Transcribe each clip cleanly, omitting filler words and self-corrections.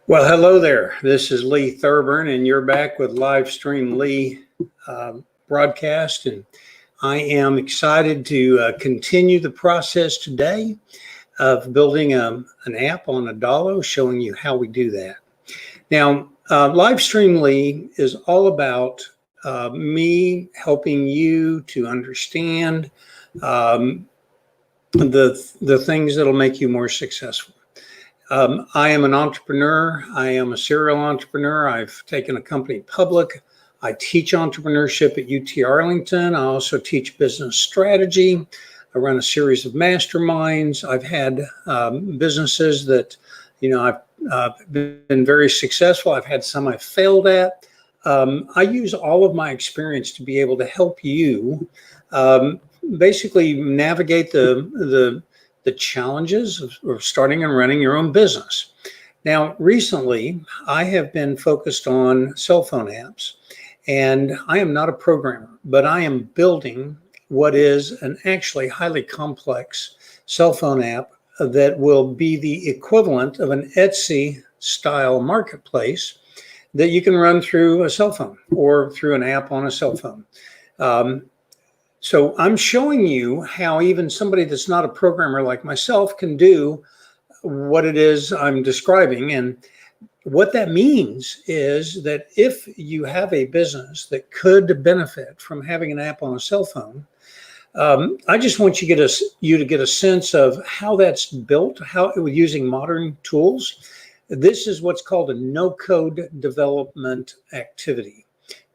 Well, hello there. This is Lee Thurburn, and you're back with Livestream Lee broadcast. And I am excited to continue the process today of building an app on Adalo, showing you how we do that. Now, Livestream Lee is all about me helping you to understand the things that'll make you more successful. I am an entrepreneur. I am a serial entrepreneur. I've taken a company public. I teach entrepreneurship at UT Arlington. I also teach business strategy. I run a series of masterminds. I've had businesses that, I've been very successful. I've had some I've failed at. I use all of my experience to be able to help you basically navigate the challenges of starting and running your own business. Now, recently, I have been focused on cell phone apps, and I am not a programmer, but I am building what is an actually highly complex cell phone app that will be the equivalent of an Etsy style marketplace that you can run through a cell phone or through an app on a cell phone. So I'm showing you how even somebody that's not a programmer like myself can do what it is I'm describing. And what that means is that if you have a business that could benefit from having an app on a cell phone, I just want you to get a sense of how that's built, using modern tools. This is what's called a no-code development activity.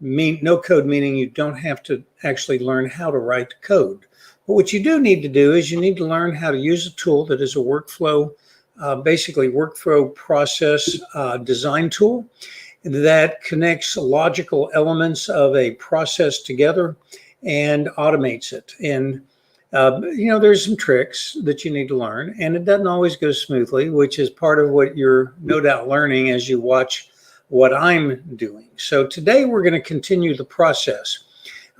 No code meaning you don't have to actually learn how to write code. But what you do need to do is you need to learn how to use a tool that is a workflow, basically workflow process design tool that connects logical elements of a process together and automates it. And there's some tricks that you need to learn, and it doesn't always go smoothly, which is part of what you're no doubt learning as you watch what I'm doing. So today we're going to continue the process.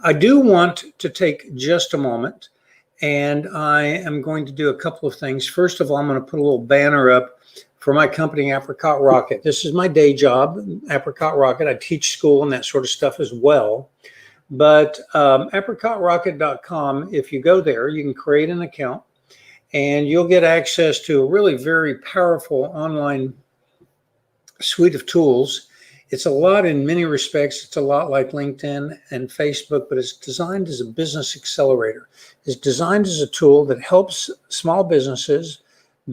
I do want to take just a moment, and I am going to do a couple of things. First of all, I'm going to put a little banner up for my company, Apricot Rocket. This is my day job, Apricot Rocket. I teach school and that sort of stuff as well. But apricotrocket.com, if you go there, you can create an account, and you'll get access to a really very powerful online suite of tools. It's a lot in many respects. It's a lot like LinkedIn and Facebook, but it's designed as a business accelerator. It's designed as a tool that helps small businesses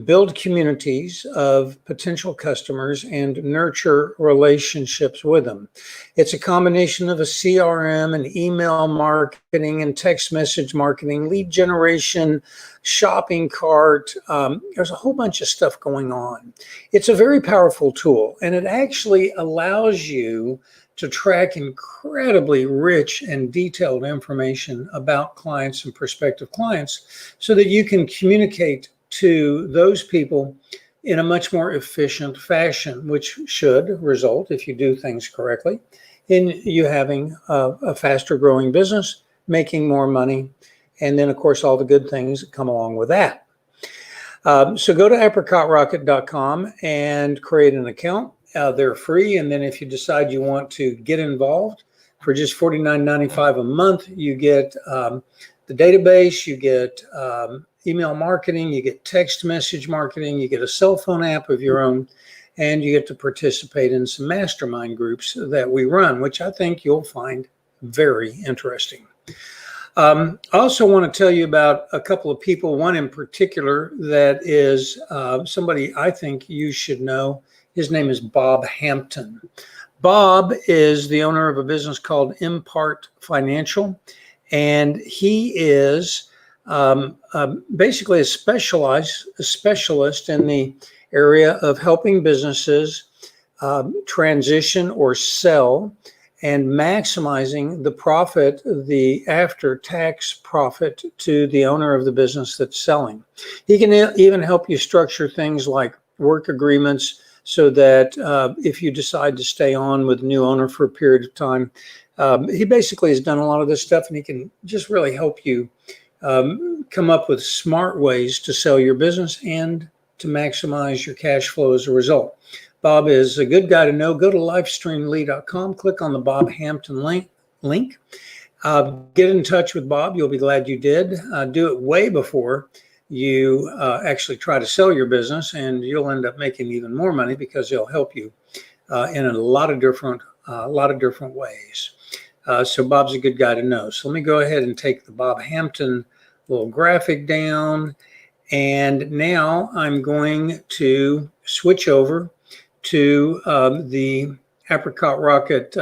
build communities of potential customers and nurture relationships with them. It's a combination of a CRM and email marketing and text message marketing, lead generation, shopping cart. There's a whole bunch of stuff going on. It's a very powerful tool, and it actually allows you to track incredibly rich and detailed information about clients and prospective clients so that you can communicate to those people in a much more efficient fashion, which should result, if you do things correctly, in you having a faster growing business, making more money, and then, of course, all the good things that come along with that. So go to apricotrocket.com and create an account. They're free, and then if you decide you want to get involved, for just $49.95 a month, you get the database, you get email marketing, you get text message marketing, you get a cell phone app of your own, and you get to participate in some mastermind groups that we run, which I think you'll find very interesting. I also want to tell you about a couple of people, one in particular that is somebody I think you should know. His name is Bob Hampton. Bob is the owner of a business called Impart Financial, and he is basically a specialist in the area of helping businesses transition or sell and maximizing the profit, the after-tax profit to the owner of the business that's selling. He can even help you structure things like work agreements so that if you decide to stay on with a new owner for a period of time, he basically has done a lot of this stuff, and he can just really help you come up with smart ways to sell your business and to maximize your cash flow as a result. Bob is a good guy to know. Go to livestreamly.com, click on the Bob Hampton link. Get in touch with Bob. You'll be glad you did. Do it way before you actually try to sell your business, and you'll end up making even more money because he'll help you in a lot of different ways. So Bob's a good guy to know. So let me go ahead and take the Bob Hampton little graphic down, and now I'm going to switch over to the Apricot Rocket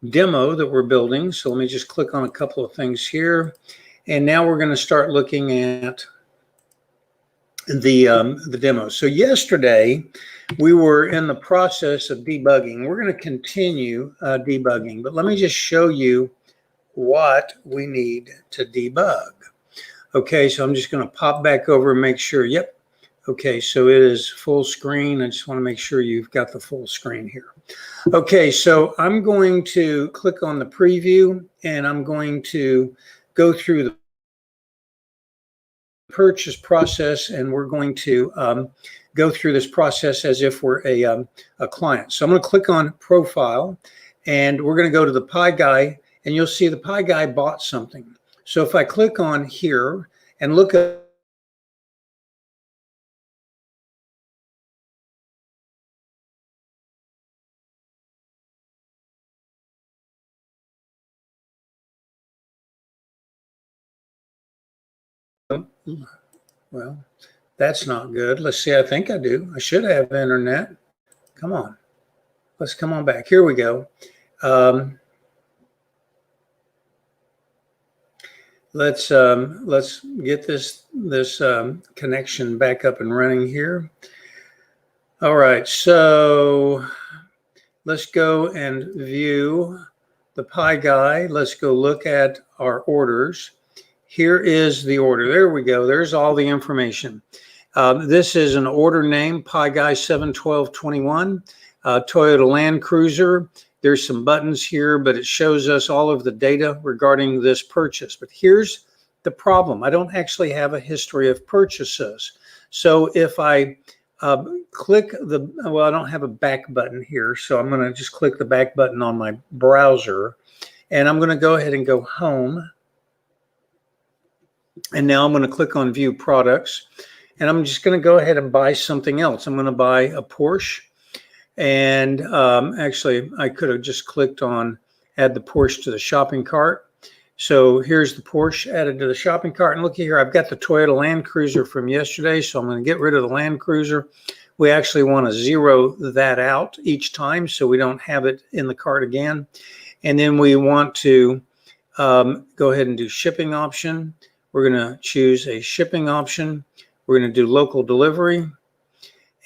demo that we're building. So let me just click on a couple of things here, and now we're going to start looking at the demo. So yesterday we were in the process of debugging. We're going to continue debugging, but let me just show you what we need to debug. Okay, so I'm just going to pop back over and make sure. Yep. Okay, so it is full screen. I just want to make sure you've got the full screen here. Okay, so I'm going to click on the preview, and I'm going to go through the purchase process, and we're going to go through this process as if we're a client. So I'm going to click on profile, and we're going to go to the pie guy, and you'll see the pie guy bought something. So if I click on here and look at well, that's not good. Let's see. I think I do. I should have internet. Come on. Let's come on back. Here we go. Let's get this connection back up and running here. All right. So let's go and view the pie guy. Let's go look at our orders. Here is the order. There we go. There's all the information. This is an order name, Pie Guy 71221, Toyota Land Cruiser. There's some buttons here, but it shows us all of the data regarding this purchase. But here's the problem. I don't actually have a history of purchases. So if I click well, I don't have a back button here. So I'm going to just click the back button on my browser, and I'm going to go ahead and go home. And now I'm going to click on View Products, and I'm just going to go ahead and buy something else. I'm going to buy a Porsche, and actually I could have just clicked on Add the Porsche to the shopping cart. So here's the Porsche added to the shopping cart, and look here, I've got the Toyota Land Cruiser from yesterday, so I'm going to get rid of the Land Cruiser. We actually want to zero that out each time so we don't have it in the cart again. And then we want to go ahead and do shipping option. We're going to choose a shipping option. We're going to do local delivery,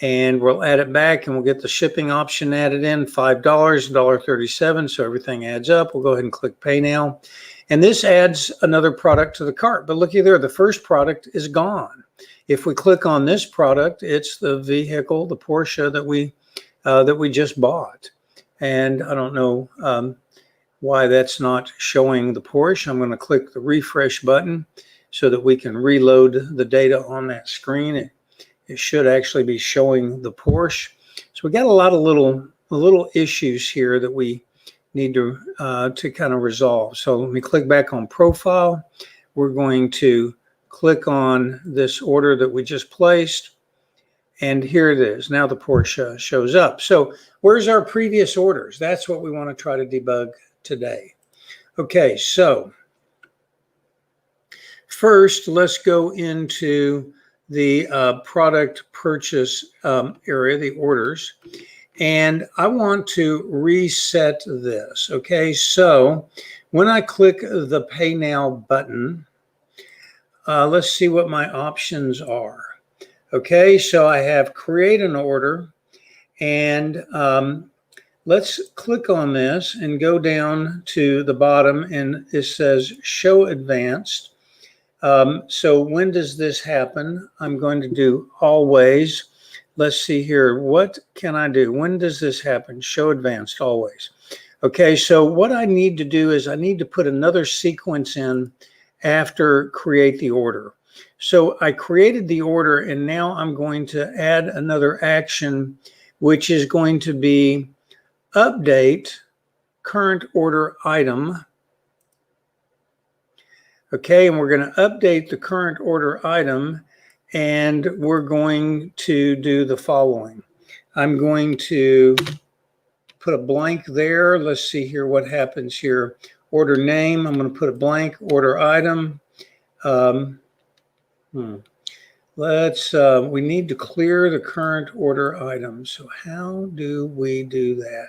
and we'll add it back, and we'll get the shipping option added in, $5, $1.37. So everything adds up. We'll go ahead and click Pay Now. And this adds another product to the cart. But looky there, the first product is gone. If we click on this product, it's the vehicle, the Porsche that we just bought. And I don't know why that's not showing the Porsche. I'm going to click the refresh button so that we can reload the data on that screen. It should actually be showing the Porsche. So we got a lot of little issues here that we need to kind of resolve. So let me click back on profile. We're going to click on this order that we just placed, and here it is. Now the Porsche shows up. So where's our previous orders? That's what we want to try to debug today. Okay, so first, let's go into the product purchase area, the orders, and I want to reset this. Okay, so when I click the Pay Now button, let's see what my options are. Okay, so I have create an order, and let's click on this and go down to the bottom, and it says show advanced. So when does this happen? I'm going to do always. Let's see here. What can I do? When does this happen? Show advanced always. Okay, so what I need to do is I need to put another sequence in after create the order. So I created the order, and now I'm going to add another action, which is going to be update current order item. Okay, and we're going to update the current order item, and we're going to do the following. I'm going to put a blank there. Let's see here what happens here. Order name, I'm going to put a blank. Order item. We need to clear the current order item. So how do we do that?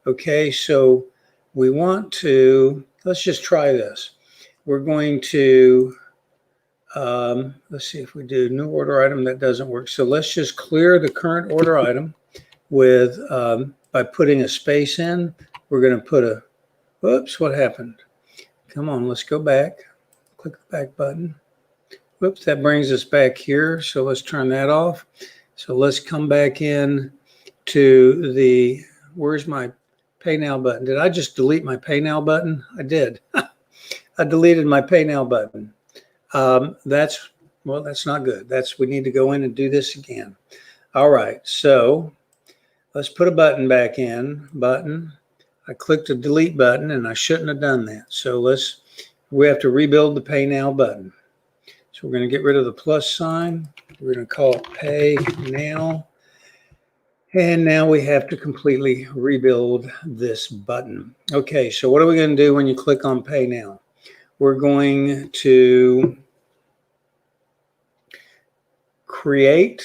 Okay, so we want to, let's just try this. We're going to, let's see if we do new order item. That doesn't work. So let's just clear the current order item with, by putting a space in. We're going to put a, whoops, what happened? Come on, let's go back. Click the back button. Whoops, that brings us back here. So let's turn that off. So let's come back in to the, where's my Pay Now button? Did I just delete my Pay Now button? I did. I deleted my Pay Now button. That's not good. We need to go in and do this again. All right, so let's put a button back in. Button. I clicked the delete button, and I shouldn't have done that. So we have to rebuild the Pay Now button. So we're going to get rid of the plus sign. We're going to call it Pay Now. And now we have to completely rebuild this button. Okay, so what are we going to do when you click on Pay Now? We're going to create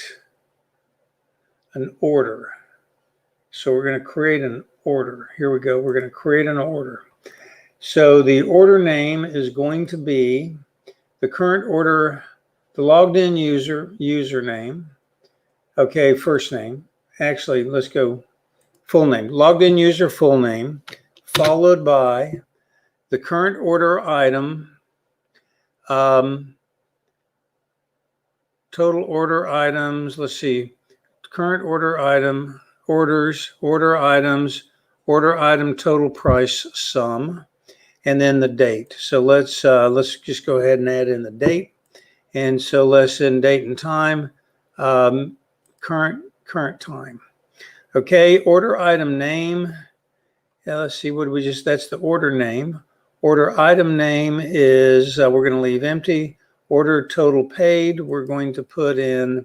an order. So we're going to create an order. Here we go. We're going to create an order. So the order name is going to be the current order, the logged in username. Okay, first name. Actually, let's go full name. Logged in user full name, followed by the current order item, total order items. Let's see, current order item, orders, order items, order item total price sum, and then the date. So let's just go ahead and add in the date. And so let's in date and time, current time. Okay, order item name. Yeah, let's see, that's the order name. Order item name is, we're going to leave empty. Order total paid, we're going to put in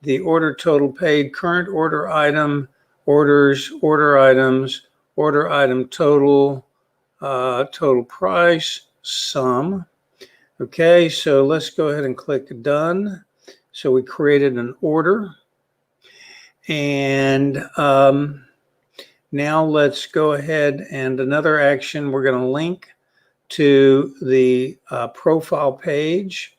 the order total paid, current order item, orders, order items, order item total, total price, sum. Okay, so let's go ahead and click done. So we created an order. And now let's go ahead and another action, we're going to link to the profile page.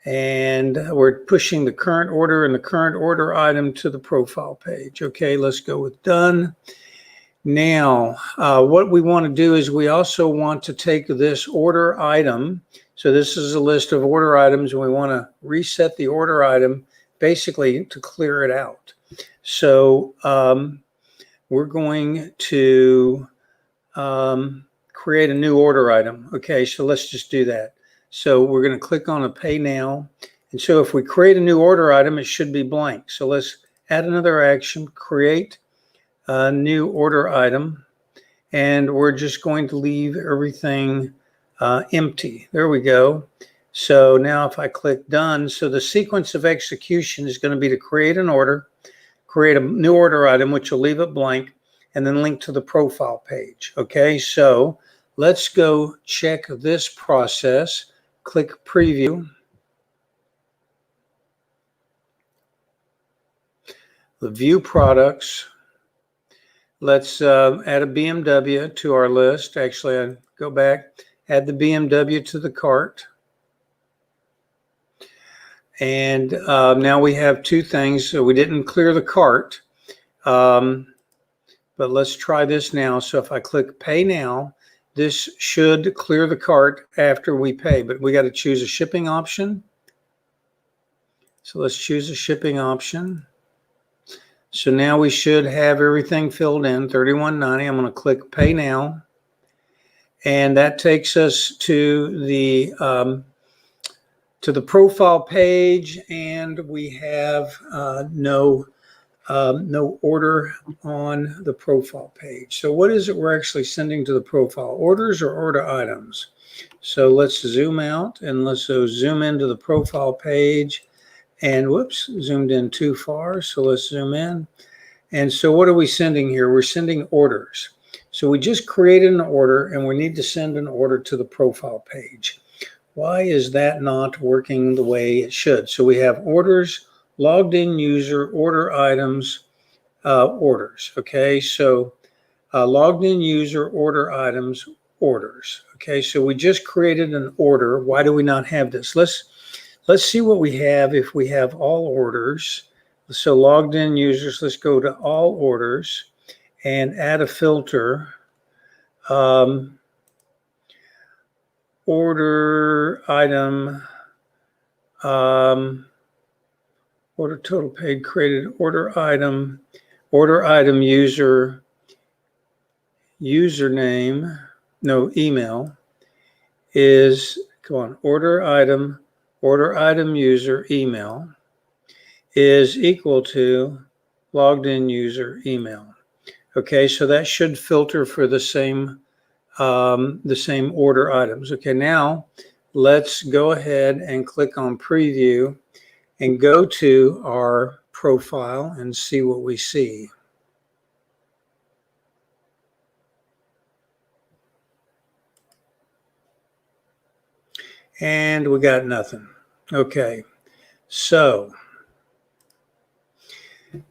And we're pushing the current order and the current order item to the profile page. Okay, let's go with done. Now, what we want to do is we also want to take this order item. So this is a list of order items, and we want to reset the order item basically to clear it out. So we're going to create a new order item. Okay, so let's just do that. So we're going to click on a Pay Now. And so if we create a new order item, it should be blank. So let's add another action, create a new order item. And we're just going to leave everything empty. There we go. So now if I click done, so the sequence of execution is going to be to create an order, create a new order item, which will leave it blank, and then link to the profile page. Okay, so let's go check this process. Click preview. The view products. Let's add a BMW to our list. Actually, I go back, add the BMW to the cart. And now we have two things. So we didn't clear the cart, but let's try this now. So if I click Pay Now, this should clear the cart after we pay, but we got to choose a shipping option. So let's choose a shipping option. So now we should have everything filled in, $31.90. I'm going to click Pay Now. And that takes us to the profile page, and we have no order on the profile page. So what is it we're actually sending to the profile? Orders or order items? So let's zoom out and let's zoom into the profile page. And whoops, zoomed in too far. So let's zoom in. And so what are we sending here? We're sending orders. So we just created an order and we need to send an order to the profile page. Why is that not working the way it should? So we have orders, logged in user, order items, orders. Okay, so logged in user, order items, orders. Okay, so we just created an order. Why do we not have this? Let's see what we have if we have all orders. So logged in users, let's go to all orders and add a filter. Order item, order total paid created, order item user, username, no, email is, come on, order item user email is equal to logged in user email. Okay, so that should filter for the same order items. Okay, now let's go ahead and click on preview and go to our profile and see what we see. And we got nothing. Okay, so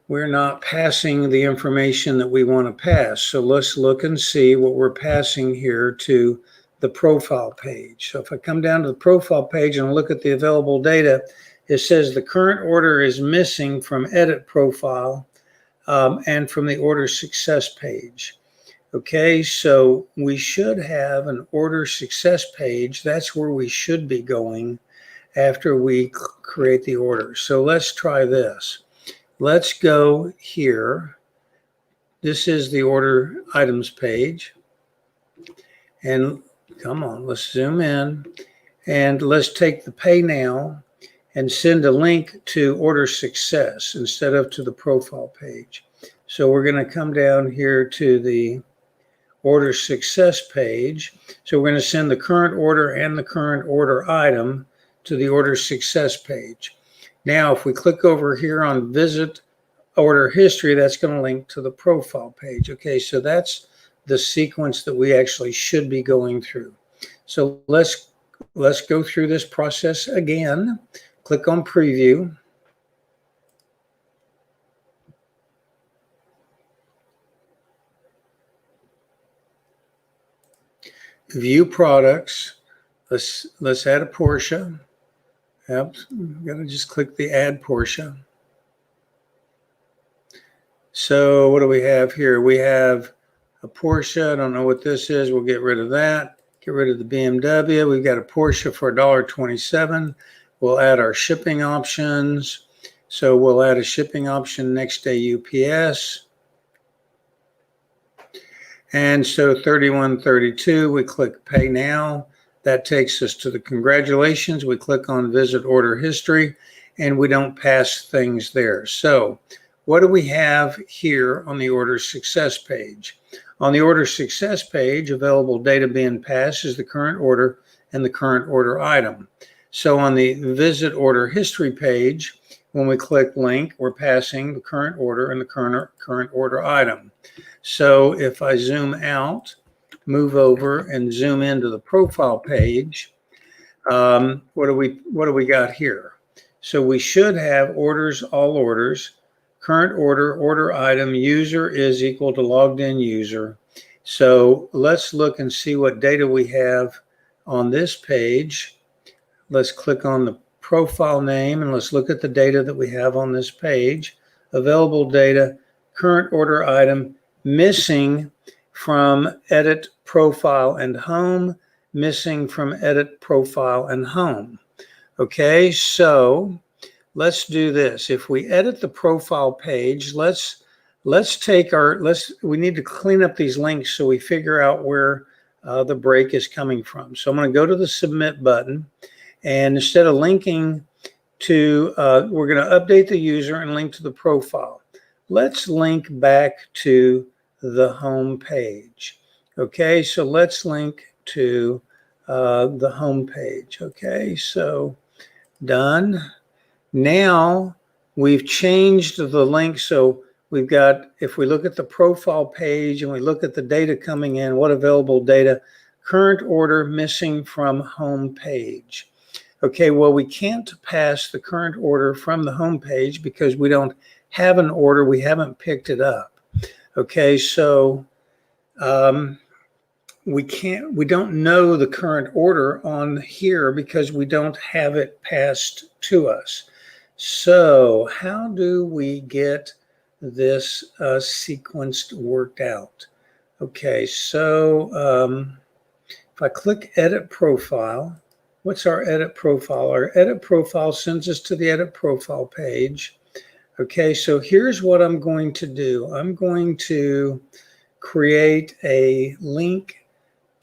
we're not passing the information that we want to pass. So let's look and see what we're passing here to the profile page. So if I come down to the profile page and look at the available data, it says the current order is missing from edit profile and from the order success page. Okay, so we should have an order success page. That's where we should be going after we create the order. So let's try this. Let's go here. This is the order items page. And come on, let's zoom in. And let's take the pay now and send a link to order success instead of to the profile page. So we're going to come down here to the order success page. So we're going to send the current order and the current order item to the order success page. Now, if we click over here on visit order history, that's going to link to the profile page. Okay, so that's the sequence that we actually should be going through. So let's go through this process again. Click on preview. View products. Let's add a Porsche. Yep, I'm gonna just click the add Porsche. So what do we have here? We have a Porsche. I don't know what this is. We'll get rid of that. Get rid of the BMW. We've got a Porsche for $1.27. We'll add our shipping options. So we'll add a shipping option next day UPS. And so 3132, we click pay now. That takes us to the congratulations. We click on visit order history and we don't pass things there. So what do we have here on the order success page? On the order success page, available data being passed is the current order and the current order item. So on the visit order history page, when we click link, we're passing the current order and the current order item. So if I zoom out, move over and zoom into the profile page, what do we got here? So we should have orders, all orders, current order, order item, user is equal to logged in user. So let's look and see what data we have on this page. Let's click on the profile name and let's look at the data that we have on this page. Available data, current order item, missing from edit profile and home, missing from edit profile and home. Okay, so let's do this. If we edit the profile page, let's take our, we need to clean up these links so we figure out where the break is coming from. So I'm going to go to the submit button, and instead of linking to, we're going to update the user and link to the profile. Let's link back to the home page. Okay, so let's link to the home page. Okay, so done. Now we've changed the link. So we've got, if we look at the profile page and we look at the data coming in, what available data, current order missing from home page. Okay, well, we can't pass the current order from the home page because we don't have an order. We haven't picked it up. Okay, so we don't know the current order on here because we don't have it passed to us. So how do we get this sequenced worked out? Okay, so if I click edit profile, what's our edit profile? Our edit profile sends us to the edit profile page. Okay, so here's what I'm going to do. I'm going to create a link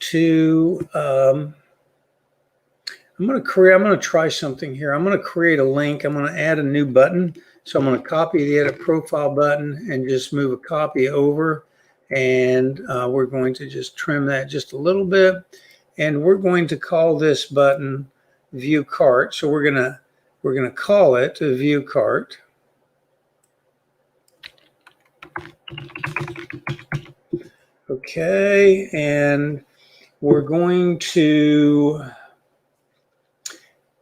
to, I'm going to try something here. I'm going to create a link. I'm going to add a new button. So I'm going to copy the edit profile button and just move a copy over. And we're going to just trim that just a little bit. And we're going to call this button view cart. So we're going to call it a view cart. Okay, and we're going to,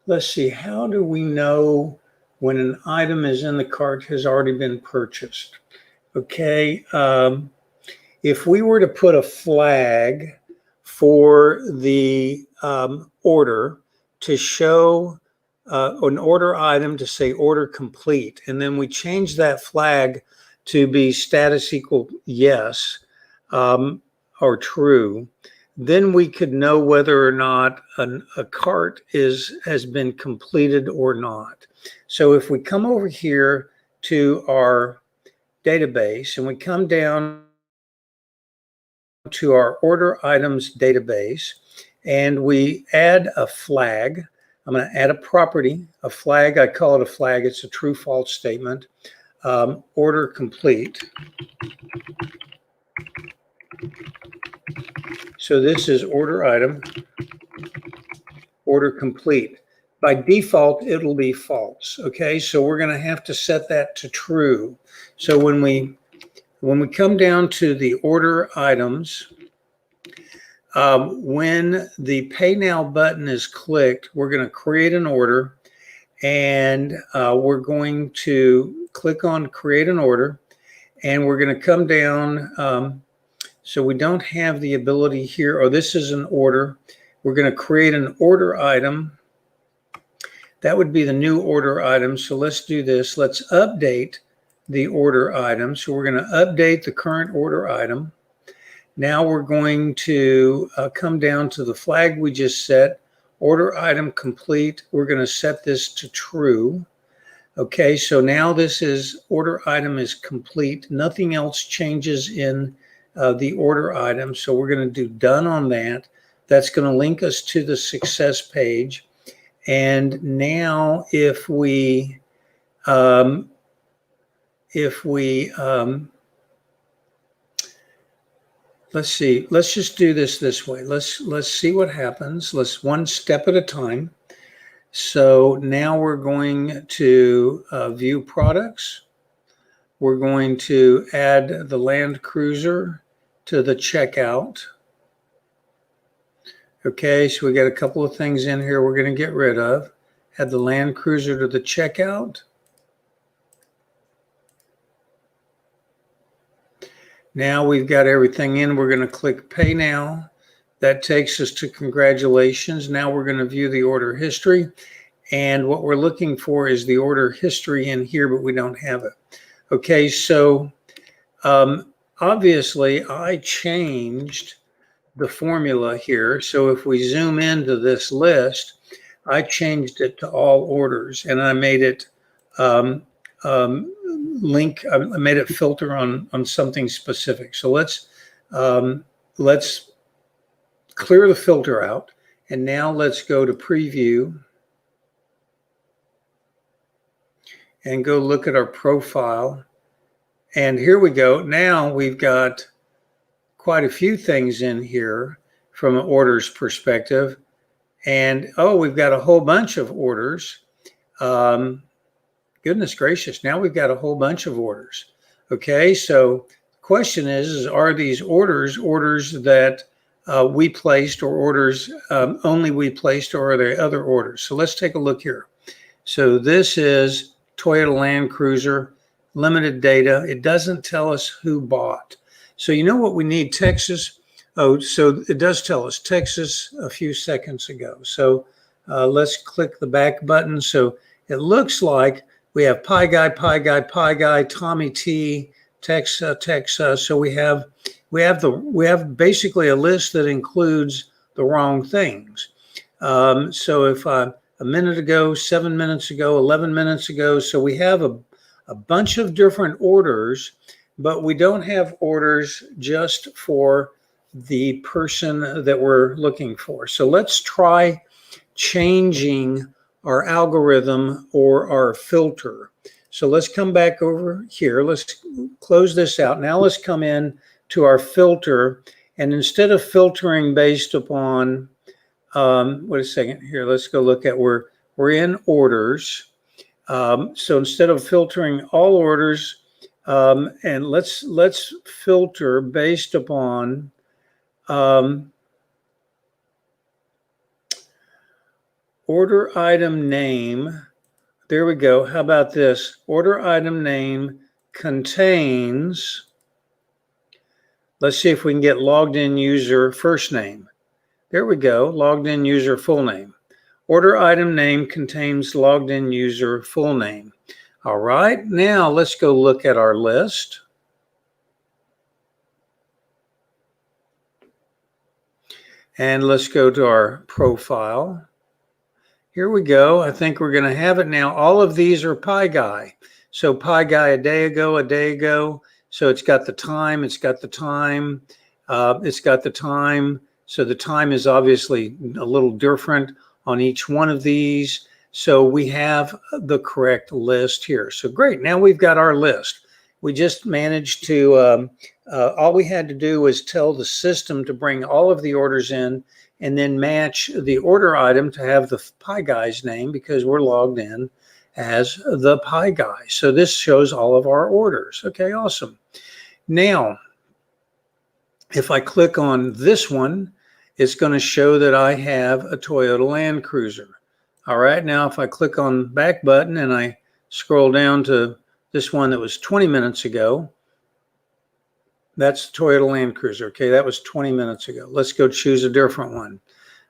let's see, how do we know when an item is in the cart has already been purchased? Okay, if we were to put a flag for the order to show an order item to say order complete, and then we change that flag to be status equal yes or true, then we could know whether or not a cart has been completed or not. So if we come over here to our database and we come down to our order items database and we add a flag, I'm going to add a property, a flag. I call it a flag. It's a true false statement. Order complete. So this is order item, order complete. By default, it'll be false. Okay, so we're going to have to set that to true. So when we come down to the order items, when the Pay Now button is clicked, we're going to create an order, and we're going to click on Create an Order, and we're going to come down. So we don't have the ability here, or this is an order. We're going to create an order item. That would be the new order item. So let's do this. Let's update the order item. So we're going to update the current order item. Now we're going to come down to the flag we just set, order item complete. We're going to set this to true. Okay, so now this is order item is complete. Nothing else changes in the order item. So we're going to do done on that. That's going to link us to the success page. And now if we let's see, let's just do this way. Let's see what happens. Let's one step at a time. So now we're going to view products. We're going to add the Land Cruiser to the checkout. Okay, so we got a couple of things in here we're going to get rid of. Add the Land Cruiser to the checkout. Now we've got everything in. We're going to click Pay Now. That takes us to congratulations. Now we're going to view the order history. And what we're looking for is the order history in here, but we don't have it. Okay, so obviously I changed the formula here. So if we zoom into this list, I changed it to all orders, and I made it I made it filter on something specific. So let's clear the filter out. And now let's go to preview and go look at our profile. And here we go. Now we've got quite a few things in here from an orders perspective. And oh, we've got a whole bunch of orders. Goodness gracious, now we've got a whole bunch of orders. Okay, so the question is are these orders that we placed, or orders only we placed, or are there other orders? So let's take a look here. So this is Toyota Land Cruiser, limited data. It doesn't tell us who bought. So you know what we need? Texas. Oh, so it does tell us Texas a few seconds ago. So let's click the back button. So it looks like we have Pie Guy, Tommy T, Texas. So we have basically a list that includes the wrong things. So if a minute ago, 7 minutes ago, 11 minutes ago, so we have a bunch of different orders, but we don't have orders just for the person that we're looking for. So let's try changing our algorithm or our filter. So let's come back over here. Let's close this out. Now let's come in to our filter, and instead of filtering based upon, wait a second here, let's go look at where we're in orders. So instead of filtering all orders, and let's filter based upon order item name. There we go. How about this? Order item name contains, let's see if we can get logged in user first name. There we go. Logged in user full name. Order item name contains logged in user full name. All right. Now let's go look at our list. And let's go to our profile. Here we go. I think we're going to have it now. All of these are Pie Guy. So Pie Guy a day ago. So it's got the time. It's got the time. It's got the time. So the time is obviously a little different on each one of these. So we have the correct list here. So great. Now we've got our list. We just managed to, all we had to do was tell the system to bring all of the orders in and then match the order item to have the Pie Guy's name because we're logged in as the Pie Guy. So this shows all of our orders. Okay, awesome. Now, if I click on this one, it's going to show that I have a Toyota Land Cruiser. All right, now if I click on the back button and I scroll down to this one that was 20 minutes ago, that's the Toyota Land Cruiser. Okay, that was 20 minutes ago. Let's go choose a different one.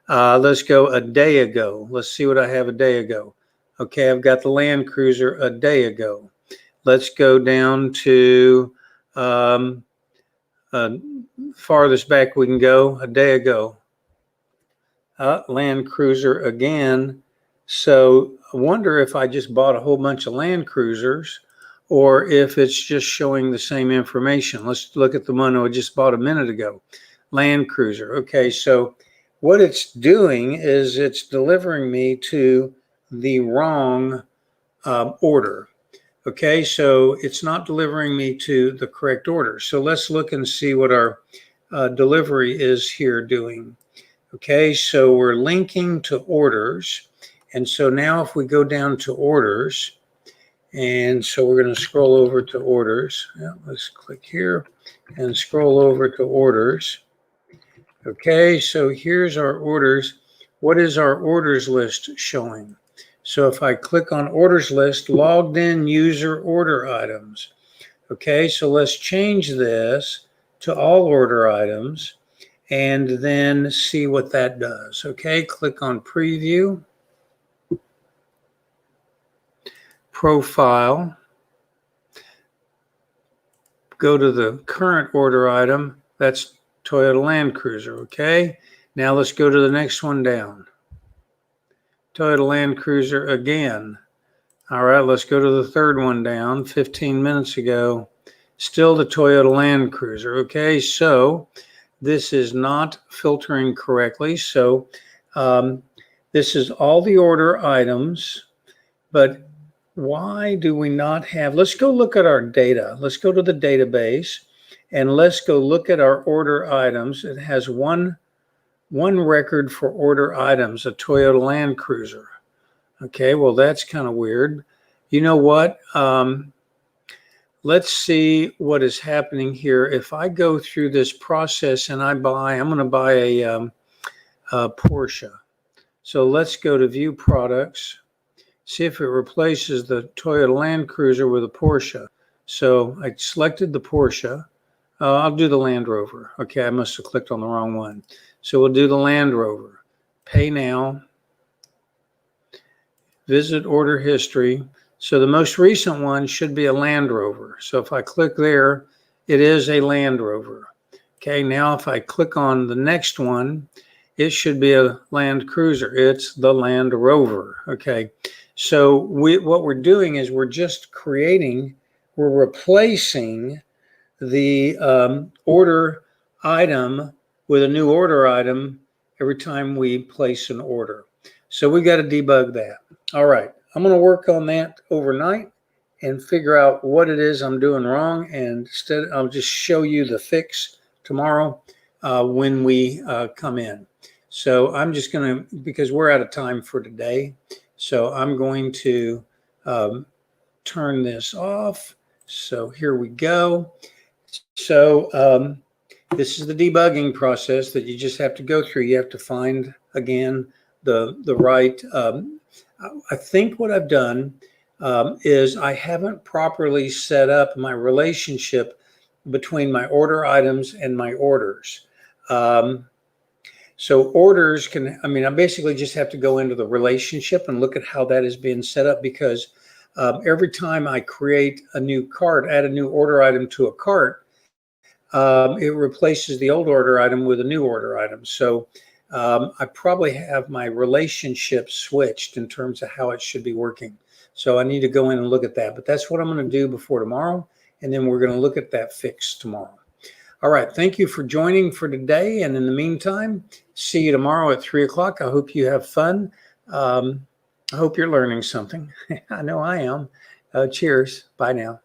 Let's go a day ago. Let's see what I have a day ago. Okay, I've got the Land Cruiser a day ago. Let's go down to farthest back we can go, a day ago. Land Cruiser again. So I wonder if I just bought a whole bunch of Land Cruisers or if it's just showing the same information. Let's look at the one I just bought a minute ago. Land Cruiser. Okay, so what it's doing is it's delivering me to the wrong order. Okay, so it's not delivering me to the correct order. So let's look and see what our delivery is here doing. Okay, so we're linking to orders. And so now if we go down to orders, and so we're going to scroll over to orders. Yeah, let's click here and scroll over to orders. Okay, so here's our orders. What is our orders list showing? So if I click on orders list, logged in user order items. Okay, so let's change this to all order items and then see what that does. Okay, click on preview. Profile, go to the current order item, that's Toyota Land Cruiser, okay? Now let's go to the next one down. Toyota Land Cruiser again. All right, let's go to the third one down, 15 minutes ago. Still the Toyota Land Cruiser, okay? So this is not filtering correctly. So this is all the order items, but why do we not have, let's go look at our data. Let's go to the database and let's go look at our order items. It has one record for order items, a Toyota Land Cruiser. Okay, well, that's kind of weird. You know what? Let's see what is happening here. If I go through this process and I'm going to buy a Porsche. So let's go to View Products, see if it replaces the Toyota Land Cruiser with a Porsche. So I selected the Porsche. I'll do the Land Rover. Okay, I must have clicked on the wrong one. So we'll do the Land Rover. Pay now. Visit order history. So the most recent one should be a Land Rover. So if I click there, it is a Land Rover. Okay, now if I click on the next one, it should be a Land Cruiser. It's the Land Rover. Okay, so what we're doing is we're replacing the order item with a new order item every time we place an order. So we got to debug that. All right, I'm going to work on that overnight and figure out what it is I'm doing wrong. And instead, I'll just show you the fix tomorrow when we come in. So I'm just going to, because we're out of time for today, so I'm going to turn this off. So here we go. So this is the debugging process that you just have to go through. You have to find, again, the right, I think what I've done is I haven't properly set up my relationship between my order items and my orders. So orders can, I basically just have to go into the relationship and look at how that is being set up, because every time I create a new cart, add a new order item to a cart, it replaces the old order item with a new order item. So I probably have my relationship switched in terms of how it should be working. So I need to go in and look at that. But that's what I'm going to do before tomorrow. And then we're going to look at that fix tomorrow. All right. Thank you for joining for today. And in the meantime, see you tomorrow at 3 o'clock. I hope you have fun. I hope you're learning something. I know I am. Cheers. Bye now.